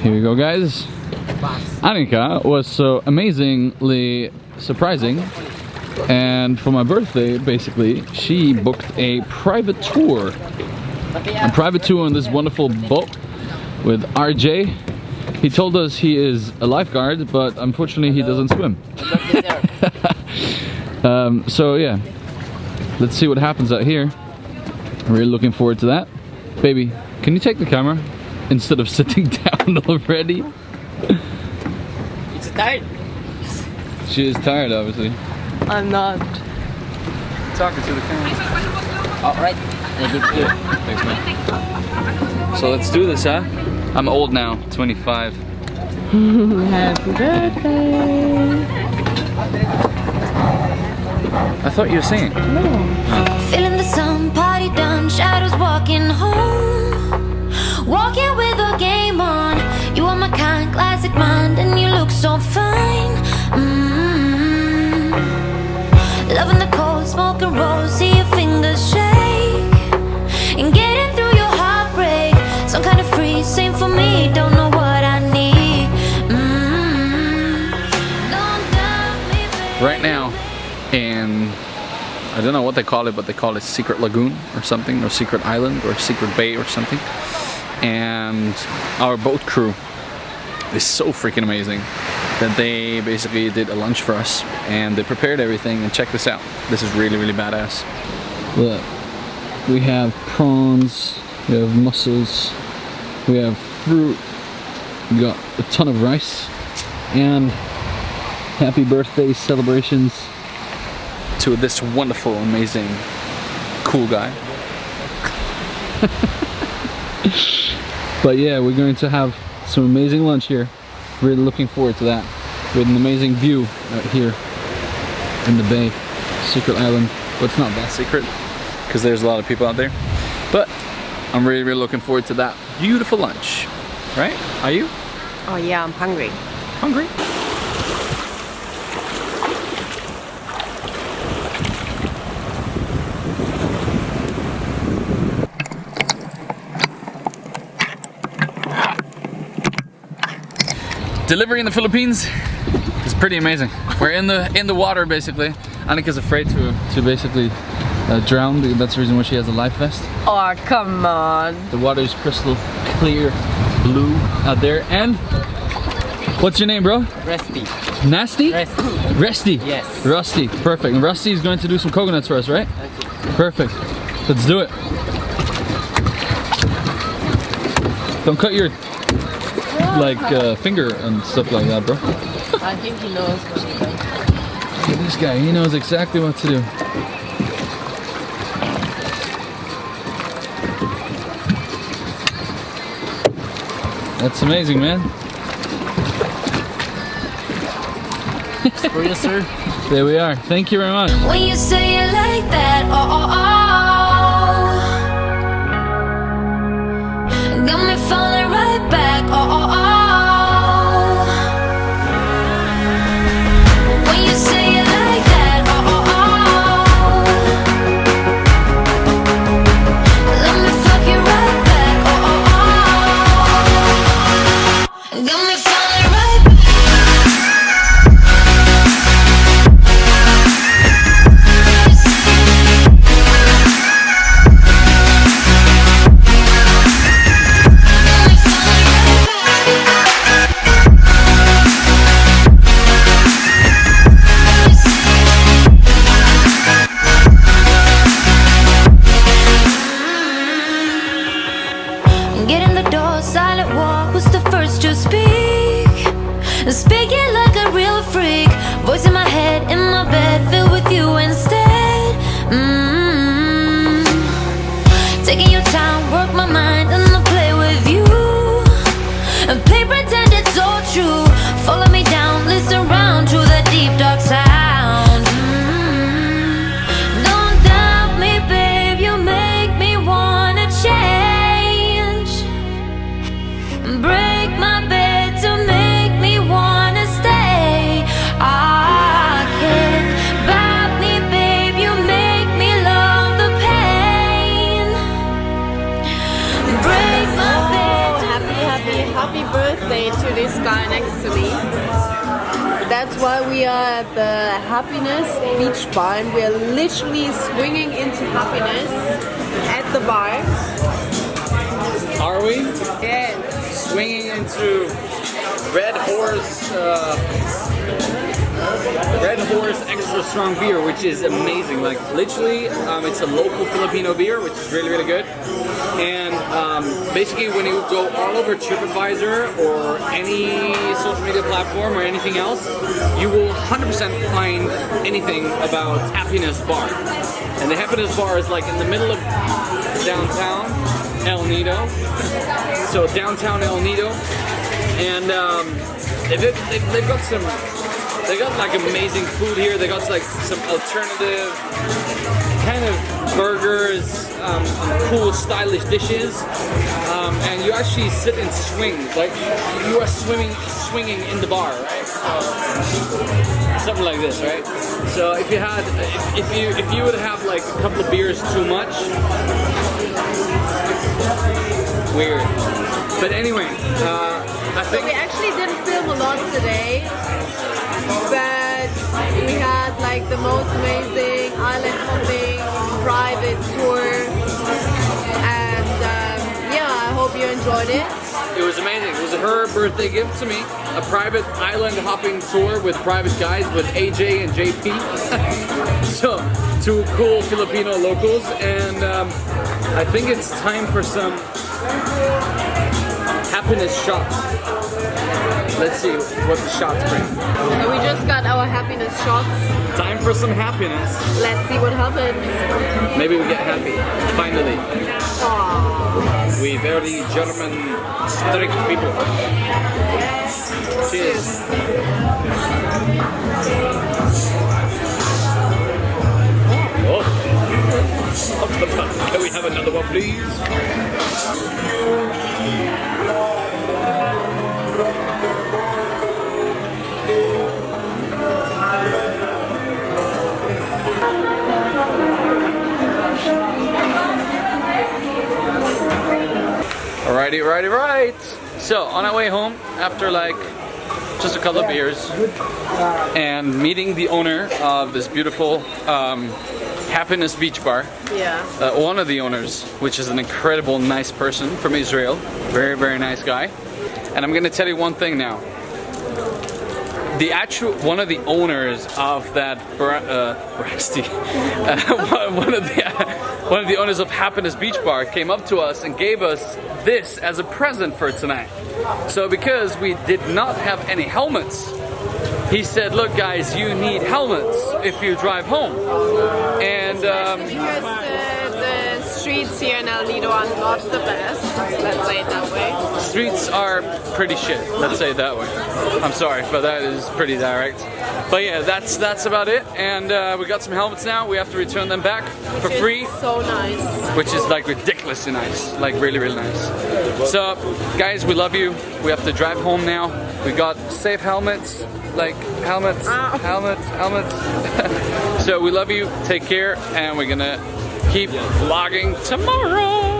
Here we go, guys. Annika was so amazingly surprising, and for my birthday, basically, she booked a private tour. A private tour on this wonderful boat with RJ. He told us he is a lifeguard, but unfortunately he doesn't swim. So yeah, let's see what happens out here. I'm really looking forward to that. Baby, can you take the camera instead of sitting down already? It's tired. She is tired, obviously. I'm not. Talking to the camera. Alright. Thanks, man. So let's do this, huh? I'm old now, 25. Happy birthday. I thought you were singing. No. Feeling the sun, party done, shadows walking home. Walking with a game on. You are my kind, classic mind, and you look so fine. Loving the cold, smoking rolls, see your fingers shake. And getting through your heartbreak. Some kind of free, same for me, don't know what I need. Don't doubt me, baby. Right now, in, I don't know what they call it, but they call it Secret Lagoon or something, or Secret Island, or Secret Bay or something. And our boat crew is so freaking amazing that they basically did a lunch for us and they prepared everything. And check this out, this is really, really badass. Look, we have prawns, we have mussels, we have fruit, we got a ton of rice, and happy birthday celebrations to this wonderful, amazing, cool guy. But yeah, we're going to have some amazing lunch here. Really looking forward to that. With an amazing view out here in the bay. Secret island. But it's not that secret, because there's a lot of people out there. But I'm really, really looking forward to that beautiful lunch. Right? Are you? Oh yeah, I'm hungry. Hungry? Delivery in the Philippines is pretty amazing. We're in the water basically. Annika's afraid to basically drown. That's the reason why she has a life vest. Oh, come on. The water is crystal clear blue out there. And what's your name, bro? Rusty. Nasty? Rusty. Rusty. Yes. Rusty. Perfect. And Rusty is going to do some coconuts for us, right? Okay. Perfect. Let's do it. Don't cut your finger and stuff like that, bro. I think he knows what he does. Look at this guy, he knows exactly what to do. That's amazing, man. For you, sir. There we are. Thank you very much. When you say it like that, got me falling right back, when you say it like that, let me fuck you right back, got me falling right back. Get in the door, silent walk, who's the first to speak? Speaking like a real freak, voice in my head, in my bed, filled with you instead. Taking your time, work my mind, and I'll play with you. And play pretend it's all true. Follow me down, listen round to the deep dark sound. Don't doubt me, babe, you make me wanna change. Break my bed to make me wanna stay. I can't bite me, babe, you make me love the pain. Break my bed to Happy birthday to this guy next to me. That's why we are at the Happiness Beach Bar and we are literally swinging into happiness at the bar. Are we? Yes. Swinging into Red Horse extra strong beer, which is amazing. Like literally, it's a local Filipino beer, which is really, really good. And basically, when you go all over TripAdvisor or any social media platform or anything else, you will 100% find anything about Happiness Bar. And the Happiness Bar is like in the middle of downtown El Nino. So downtown El Nido, and they've got some. They got like amazing food here. They got like some alternative kind of burgers, cool stylish dishes, and you actually sit and swing. Like you are swinging in the bar, right? Something like this, right? So if you would have like a couple of beers too much, weird. But anyway, I think We actually didn't film a lot today. But we had like the most amazing island hopping private tour, and yeah, I hope you enjoyed it. it was amazing. It was her birthday gift to me. A private island hopping tour with private guys with AJ and JP. So, two cool Filipino locals, and I think it's time for some happiness shots. Let's see what the shots bring. So we just got our happiness shots. Time for some happiness. Let's see what happens. Maybe we get happy. Finally. Aww. We very German, strict people. Cheers. Oh. Can we have another one, please? Alrighty. So on our way home, after like just a couple of beers, and meeting the owner of this beautiful Happiness Beach Bar. Yeah. One of the owners, which is an incredible, nice person from Israel. Very, very nice guy. And I'm gonna tell you one thing now. One of the owners of that one of the owners of Happiness Beach Bar came up to us and gave us this as a present for tonight. So because we did not have any helmets, he said, look guys, you need helmets if you drive home. And Because the streets here in El Nido are not the best, let's say it that way. streets are pretty shit, let's say it that way. I'm sorry, but that is pretty direct. But yeah, that's about it. And we got some helmets now. We have to return them back for free. So nice. Which is like ridiculously nice, like really, really nice. So guys, we love you. We have to drive home now. We got safe helmets, like helmets. So we love you, take care, and we're gonna keep vlogging tomorrow.